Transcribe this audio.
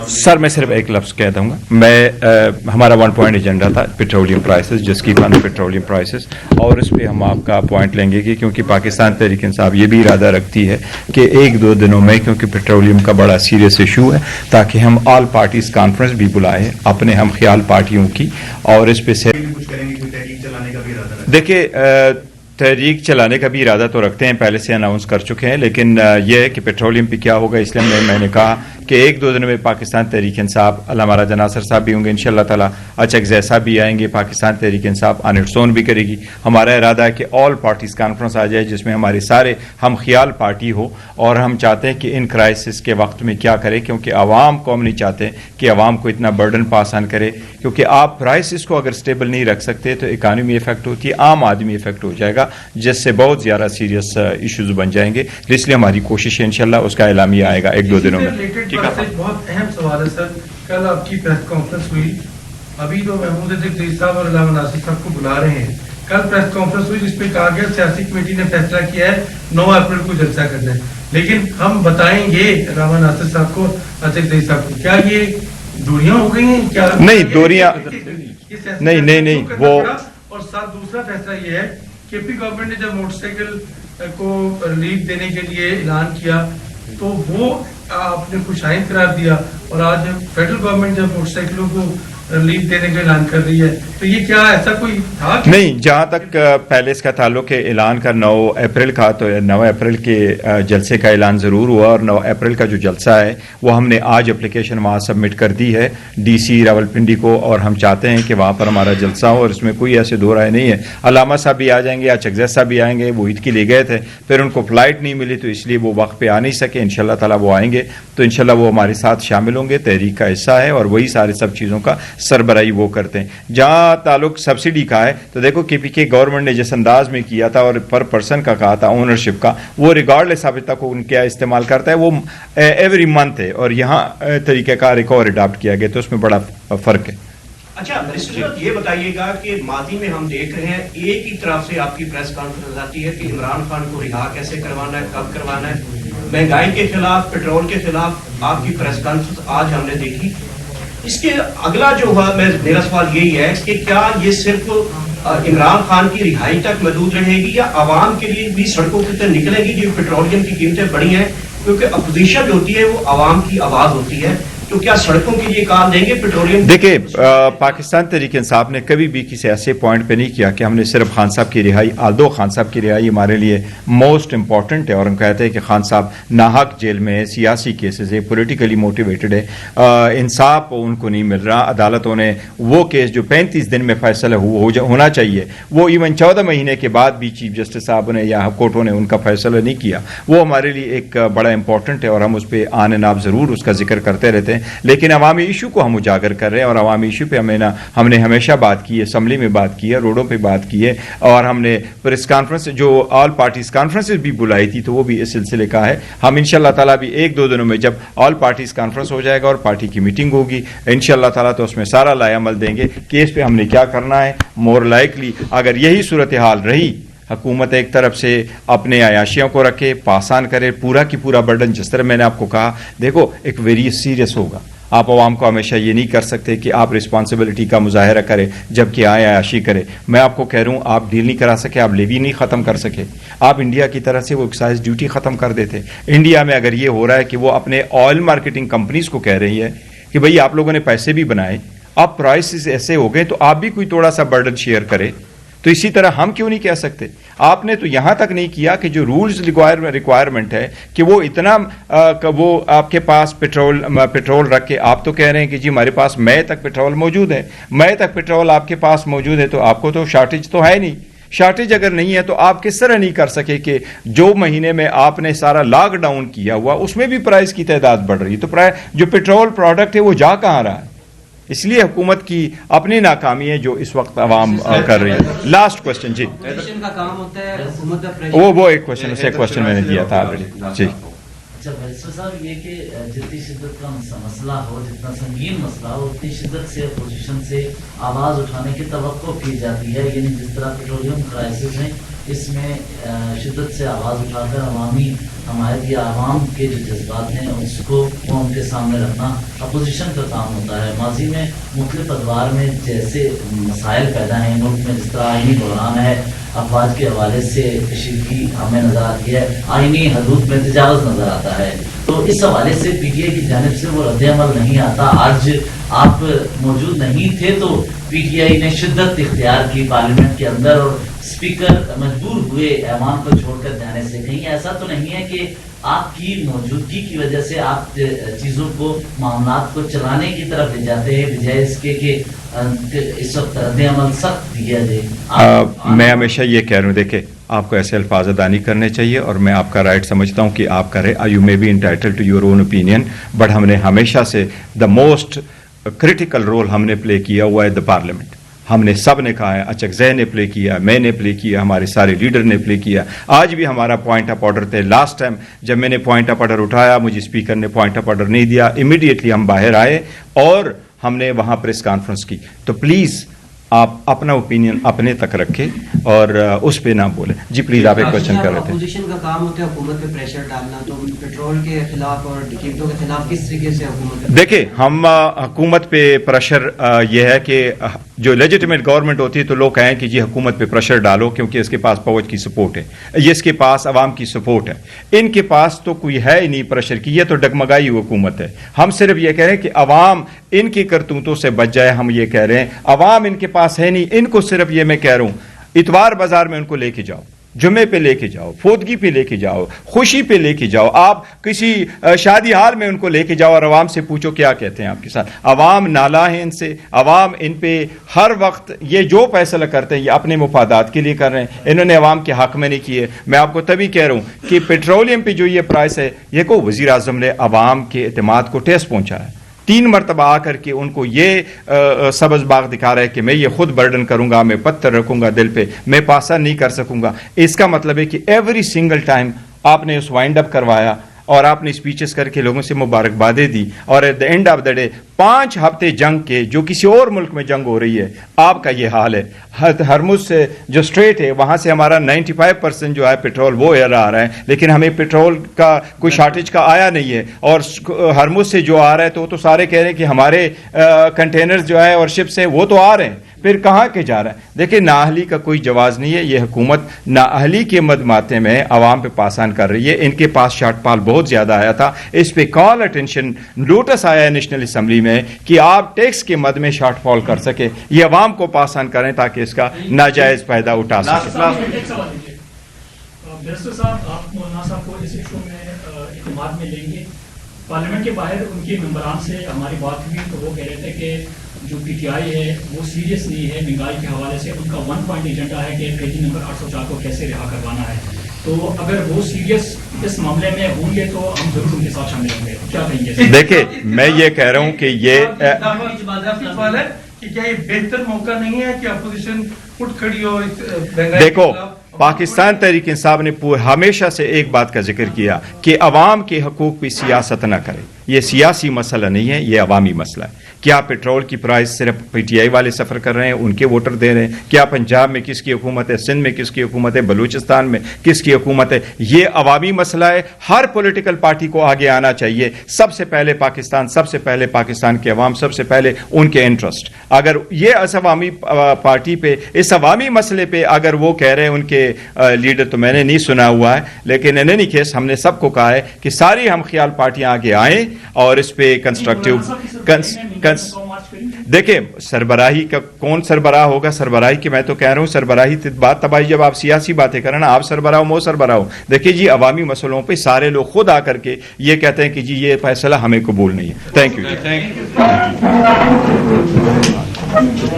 سر میں صرف ایک لفظ کہہ دوں گا. ہمارا 1 پوائنٹ ایجنڈا تھا پیٹرولیم پرائسز، جس کی فن پیٹرولیم پرائسز، اور اس پہ ہم آپ کا پوائنٹ لیں گے کہ کیونکہ پاکستان تحریک انصاف یہ بھی ارادہ رکھتی ہے کہ 1-2 دنوں میں، کیونکہ پیٹرولیم کا بڑا سیریس ایشو ہے، تاکہ ہم آل پارٹیز کانفرنس بھی بلائیں اپنے ہم خیال پارٹیوں کی، اور اس پہ سے دیکھیے تحریک چلانے کا بھی ارادہ تو رکھتے ہیں، پہلے سے اناؤنس کر چکے ہیں، لیکن یہ ہے کہ پیٹرولیم پہ کیا ہوگا، اس لیے میں نے کہا کہ 1-2 دن میں پاکستان تحریک انصاف، علامہ راجہ ناصر صاحب بھی ہوں گے انشاءاللہ تعالیٰ، اچکزئی صاحب بھی آئیں گے، Pakistan Tehreek Insaf on its own بھی کرے گی. ہمارا ارادہ ہے کہ آل پارٹیز کانفرنس آ جائے، جس میں ہمارے سارے ہم خیال پارٹی ہو، اور ہم چاہتے ہیں کہ ان کرائسس کے وقت میں کیا کرے، کیونکہ عوام کو ہم نہیں چاہتے کہ عوام کو اتنا برڈن پاس آن کرے، کیونکہ آپ پرائسز کو اگر سٹیبل نہیں رکھ سکتے تو اکانومی افیکٹ ہوتی ہے، عام آدمی افیکٹ ہو جائے گا، جس سے بہت زیادہ سیریس ایشوز بن جائیں گے. اس لیے ہماری کوشش ہے انشاءاللہ اس کا اعلامیہ آئے گا 1-2 دنوں میں. بہت اہم سوال ہے سر، کل آپ کی پریس کانفرنس ہوئی، ابھی تو محمود اچکزئی صاحب اور علامہ ناصر صاحب کو بلا رہے ہیں، کل پریس کانفرنس ہوئی جس پہ کہا گیا سیاسی کمیٹی نے فیصلہ کیا ہے 9 اپریل کو جلسہ کرنا ہے، لیکن ہم بتائیں گے علامہ ناصر صاحب کو، اچکزئی صاحب کو، کیا یہ دوریاں ہو گئی ہیں؟ کیا نہیں دوریاں نہیں وہ، اور ساتھ دوسرا فیصلہ یہ ہے کہ پی گورنمنٹ نے جب موٹر سائیکل کو ریلیف دینے کے لیے اعلان کیا تو وہ آپ نے خوش آئند قرار دیا، اور آج فیڈرل گورنمنٹ جب موٹر سائیکلوں کو ریلیف دینے کا اعلان کر رہی ہے، تو یہ کیا ایسا کوئی تھا؟ نہیں، جہاں تک پہلے اس کا تعلق ہے اعلان کا 9 اپریل کا، تو 9 اپریل کے جلسے کا اعلان ضرور ہوا، اور 9 اپریل کا جو جلسہ ہے وہ ہم نے آج اپلیکیشن وہاں سبمٹ کر دی ہے ڈی سی راولپنڈی کو، اور ہم چاہتے ہیں کہ وہاں پر ہمارا جلسہ ہو، اور اس میں کوئی ایسے دو رائے نہیں ہے. علامہ صاحب بھی آ جائیں گے، اچکزئی صاحب بھی آئیں گے، وہ عید کے لیے گئے تھے، پھر ان کو فلائٹ نہیں ملی تو اس لیے وہ وقت پہ آ نہیں سکے. انشاءاللہ تعالیٰ وہ آئیں گے تو انشاءاللہ وہ ہمارے ساتھ شامل ہوں گے، تحریک کا حصہ ہے، اور وہی سارے سب چیزوں کا سربراہی وہ کرتے ہیں. جہاں تعلق سبسڈی کا ہے تو دیکھو کے پی کے گورنمنٹ نے جس انداز میں کیا تھا اور پر پرسن کا کہا تھا اونرشپ کا، وہ ریگارڈلیس ابھی تک ان کیا استعمال کرتا ہے، وہ ایوری منتھ ہے، اور یہاں طریقہ کار ایک اور اڈاپٹ کیا گیا، تو اس میں بڑا فرق ہے. اچھا یہ بتائیے گا کہ ماضی میں ہم دیکھ رہے ہیں ایک ہی طرف سے آپ کی پریس کانفرنس آتی ہے کہ عمران خان کو رہا کیسے کروانا ہے، کب کروانا ہے، مہنگائی کے خلاف، پیٹرول کے خلاف آپ کی پریس کانفرنس آج ہم نے دیکھی. اس کے اگلا جو ہوا میرا سوال یہی ہے کہ کیا یہ صرف عمران خان کی رہائی تک محدود رہے گی، یا عوام کے لیے بھی سڑکوں کی طرف نکلے گی؟ جو پیٹرولیم کی قیمتیں بڑھی ہیں، کیونکہ اپوزیشن جو ہوتی ہے وہ عوام کی آواز ہوتی ہے، تو کیا سڑکوں کے لیے کام دیں گے پیٹرولیم؟ دیکھیں پاکستان تحریک انصاف نے کبھی بھی کسی ایسے پوائنٹ پہ نہیں کیا کہ ہم نے صرف خان صاحب کی رہائی، آلدو خان صاحب کی رہائی ہمارے لیے موسٹ امپورٹنٹ ہے، اور ہم کہتے ہیں کہ خان صاحب ناحق جیل میں ہے، سیاسی کیسز ہے، پولیٹیکلی موٹیویٹڈ ہے، انصاف ان کو نہیں مل رہا. عدالتوں نے وہ کیس جو 35 دن میں فیصلہ ہونا چاہیے، وہ ایون 14 مہینے کے بعد بھی چیف جسٹس صاحب نے یا کورٹوں نے ان کا فیصلہ نہیں کیا. وہ ہمارے لیے ایک بڑا امپورٹنٹ ہے، اور ہم اس پہ آن اینڈ آف ضرور اس کا ذکر کرتے رہتے ہیں، لیکن عوامی ایشو کو ہم اجاگر کر رہے ہیں، اور عوامی ایشو پہ ہم نے ہمیشہ بات کی ہے، اسمبلی میں بات کی ہے، روڈوں پہ بات کی ہے، اور ہم نے پریس کانفرنس جو آل پارٹیز کانفرنس بھی بلائی تھی تو وہ بھی اس سلسلے کا ہے. ہم انشاءاللہ تعالیٰ بھی 1-2 دنوں میں جب آل پارٹیز کانفرنس ہو جائے گا اور پارٹی کی میٹنگ ہوگی انشاءاللہ تعالیٰ تو اس میں سارا لائے عمل دیں گے کہ اس پہ ہم نے کیا کرنا ہے. مور لائکلی اگر یہی صورتحال رہی، حکومت ایک طرف سے اپنے عیاشیوں کو رکھے، پاسان کرے پورا کی پورا برڈن، جس طرح میں نے آپ کو کہا، دیکھو ایک ویری سیریس ہوگا. آپ عوام کو ہمیشہ یہ نہیں کر سکتے کہ آپ رسپانسبلٹی کا مظاہرہ کرے جبکہ آئے عیاشی کرے. میں آپ کو کہہ رہا ہوں آپ ڈیل نہیں کرا سکے، آپ لیوی نہیں ختم کر سکے. آپ انڈیا کی طرح سے وہ ایکسائز ڈیوٹی ختم کر دیتے. انڈیا میں اگر یہ ہو رہا ہے کہ وہ اپنے آئل مارکیٹنگ کمپنیز کو کہہ رہی ہے کہ بھئی آپ لوگوں نے پیسے بھی بنائے، اب پرائسز ایسے ہو گئے تو آپ بھی کوئی تھوڑا سا برڈن شیئر کرے، تو اسی طرح ہم کیوں نہیں کہہ سکتے؟ آپ نے تو یہاں تک نہیں کیا کہ جو رولز ریکوائرمنٹ ہے کہ وہ اتنا وہ آپ کے پاس پیٹرول رکھ کے، آپ تو کہہ رہے ہیں کہ جی ہمارے پاس مئی تک پیٹرول موجود ہے، مئی تک پیٹرول آپ کے پاس موجود ہے، تو آپ کو تو شارٹیج تو ہے نہیں. شارٹیج اگر نہیں ہے تو آپ کس طرح نہیں کر سکے کہ جو مہینے میں آپ نے سارا لاک ڈاؤن کیا ہوا اس میں بھی پرائز کی تعداد بڑھ رہی ہے، تو جو پیٹرول پروڈکٹ ہے وہ جا کہاں رہا ہے؟ اس لیے حکومت کی اپنی ناکامی ہے جو اس وقت عوام کر رہی ہے. لاسٹ کوشچن جی، وہ ایک کوشچن، اسے کوشچن میں نے دیا تھا آلریڈی جی. اچھا بیرسٹر صاحب، یہ کہ جتنی شدت کا مسئلہ ہو، جتنا سنگین مسئلہ ہو، اتنی شدت سے اپوزیشن سے آواز اٹھانے کی توقع کی جاتی ہے. یعنی جس طرح پیٹرولیم کرائسس میں اس میں شدت سے آواز اٹھا کر عوامی حمایت یا عوام کے جو جذبات ہیں اس کو قوم کے سامنے رکھنا اپوزیشن کا کام ہوتا ہے. ماضی میں مختلف ادوار میں جیسے مسائل پیدا ہیں ملک میں، جس طرح آئینی بحران ہے، افواج کے حوالے سے کشیدگی ہمیں نظر آتی ہے، آئینی حدود میں تجاوز نظر آتا ہے، تو اس حوالے سے پی ٹی آئی کی جانب سے وہ رد عمل نہیں آتا. آج آپ موجود نہیں تھے تو پی ٹی آئی نے شدت اختیار کی پارلیمنٹ کے اندر، اور اسپیکر مجبور ہوئے ایوان کو چھوڑ کر جانے سے. کہیں ایسا تو نہیں ہے کہ آپ کی موجودگی کی وجہ سے آپ چیزوں کو، معاملات کو چلانے کی طرف لے جاتے ہیں بجائے اس کے کہ اس وقت رد عمل سخت دیا جائے؟ میں ہمیشہ یہ کہہ رہا ہوں، دیکھیں آپ کو ایسے الفاظ ادا نہیں کرنے چاہیے، اور میں آپ کا رائٹ سمجھتا ہوں کہ آپ کریں، you may be entitled to your own opinion, but ہم نے ہمیشہ سے دا موسٹ کریٹیکل رول ہم نے پلے کیا ہوا ہے دا پارلیمنٹ. ہم نے سب نے کہا ہے، اچکزئی نے پلے کیا، میں نے پلے کیا، ہمارے سارے لیڈر نے پلے کیا. آج بھی ہمارا پوائنٹ آف آرڈر تھے. لاسٹ ٹائم جب میں نے پوائنٹ آف آرڈر اٹھایا، مجھے اسپیکر نے پوائنٹ آف آرڈر نہیں دیا، امیڈیٹلی ہم باہر آئے اور ہم نے وہاں پریس کانفرنس کی. تو پلیز آپ اپنا اوپینین اپنے تک رکھیں اور اس پہ نہ بولیں. جی پلیز، آپ ایک کوشچن کر رہے تھے. اپوزیشن کا کام ہوتا ہے حکومت پہ پریشر ڈالنا، تو پیٹرول کے خلاف اور قیمتوں کے خلاف کس طریقے سے حکومت؟ دیکھیں، ہم حکومت پہ پریشر یہ ہے کہ جو لیجیٹیمیٹ گورنمنٹ ہوتی ہے تو لوگ کہیں کہ جی حکومت پہ پریشر ڈالو کیونکہ اس کے پاس فوج کی سپورٹ ہے، یہ اس کے پاس عوام کی سپورٹ ہے. ان کے پاس تو کوئی ہے ہی نہیں پریشر کی، یہ تو ڈگمگائی حکومت ہے. ہم صرف یہ کہہ رہے ہیں کہ عوام ان کی کرتوتوں سے بچ جائے. ہم یہ کہہ رہے ہیں عوام ان کے پاس ہے نہیں. ان کو صرف یہ میں کہہ رہا ہوں، اتوار بازار میں ان کو لے کے جاؤ، جمعے پہ لے کے جاؤ، فوتگی پہ لے کے جاؤ، خوشی پہ لے کے جاؤ، آپ کسی شادی حال میں ان کو لے کے جاؤ اور عوام سے پوچھو کیا کہتے ہیں آپ کے ساتھ. عوام نالا ہے ان سے. عوام ان پہ ہر وقت یہ جو فیصلہ کرتے ہیں یہ اپنے مفادات کے لیے کر رہے ہیں. انہوں نے عوام کے حق میں نہیں کیے. میں آپ کو تبھی کہہ رہا ہوں کہ پیٹرولیم پہ جو یہ پرائس ہے، یہ کو وزیر اعظم نے عوام کے اعتماد کو ٹھیس پہنچا ہے. 3 مرتبہ آ کر کے ان کو یہ سبز باغ دکھا رہا ہے کہ میں یہ خود برڈن کروں گا، میں پتھر رکھوں گا دل پہ، میں پاسا نہیں کر سکوں گا. اس کا مطلب ہے کہ ایوری سنگل ٹائم آپ نے اس وائنڈ اپ کروایا اور آپ نے اسپیچز کر کے لوگوں سے مبارکبادیں دی، اور at the end of the day 5 ہفتے جنگ کے، جو کسی اور ملک میں جنگ ہو رہی ہے، آپ کا یہ حال ہے. ہرمز سے جو اسٹریٹ ہے وہاں سے ہمارا 95% جو ہے پیٹرول وہ آ رہا ہے، لیکن ہمیں پیٹرول کا کوئی شارٹیج کا آیا نہیں ہے. اور ہرمز سے جو آ رہا ہے تو وہ تو سارے کہہ رہے ہیں کہ ہمارے کنٹینرز جو ہے اور شپس ہیں وہ تو آ رہے ہیں، پھر کہاں کے جا رہا ہے؟ دیکھیں، نااہلی کا کوئی جواز نہیں ہے. یہ حکومت نااہلی کے مدماتے میں عوام پہ پاسان کر رہی ہے. ان کے پاس شارٹ پال بہت زیادہ آیا تھا. اس پہ کال اٹینشن نوٹس آیا ہے نیشنل اسمبلی میں کہ آپ ٹیکس کے مد میں شارٹ فال کر سکے. یہ عوام کو پاسان کریں تاکہ اس کا ناجائز فائدہ اٹھا سکے. بیرسٹر صاحب، آپ مولانا صاحب کو اس ایشو میں اعتماد میں لیں گے؟ پارلیمنٹ کے باہر ان کے ممبران سے ہماری بات ہوئی تو وہ کہہ رہے تھے کہ جو پی ٹی آئی ہے وہ سیریس نہیں ہے مہنگائی کے حوالے سے. ان کا 1 پوائنٹ ایجنڈا ہے کہ پیجی نمبر 804 کو کیسے رہا کروانا ہے. تو اگر وہ سیریس اس معاملے میں ہوں گے تو ہم ضرور ان کے ساتھ شامل ہوں گے. کیا کہیں گے؟ دیکھیں، میں یہ کہہ رہا ہوں کہ یہ سوال ہے کہ کیا یہ بہتر موقع نہیں ہے کہ اپوزیشن اٹھ کھڑی ہو؟ دیکھو، پاکستان تحریک انصاف نے ہمیشہ سے ایک بات کا ذکر کیا کہ عوام کے حقوق پہ سیاست نہ کرے. یہ سیاسی مسئلہ نہیں ہے، یہ عوامی مسئلہ ہے. کیا پیٹرول کی پرائز صرف پی ٹی آئی والے سفر کر رہے ہیں، ان کے ووٹر دے رہے ہیں؟ کیا پنجاب میں کس کی حکومت ہے، سندھ میں کس کی حکومت ہے، بلوچستان میں کس کی حکومت ہے؟ یہ عوامی مسئلہ ہے. ہر پولیٹیکل پارٹی کو آگے آنا چاہیے. سب سے پہلے پاکستان، سب سے پہلے پاکستان کے عوام، سب سے پہلے ان کے انٹرسٹ. اگر یہ اس عوامی پارٹی پہ، اس عوامی مسئلے پہ اگر وہ کہہ رہے ہیں ان کے لیڈر، تو میں نے نہیں سنا ہوا ہے، لیکن ان اینی کیس ہم نے سب کو کہا ہے کہ ساری ہم خیال پارٹیاں آگے آئیں اور اس پہ کنسٹرکٹیو دیکھیں. سربراہی کا کون سربراہ ہوگا؟ سربراہی کی میں تو کہہ رہا ہوں، سربراہی بات تباہی جب آپ سیاسی باتیں کریں نا، آپ سربراہ ہو، مو سربراہ ہو. دیکھیں جی، عوامی مسئلوں پہ سارے لوگ خود آ کر کے یہ کہتے ہیں کہ جی یہ فیصلہ ہمیں قبول نہیں ہے. Thank you.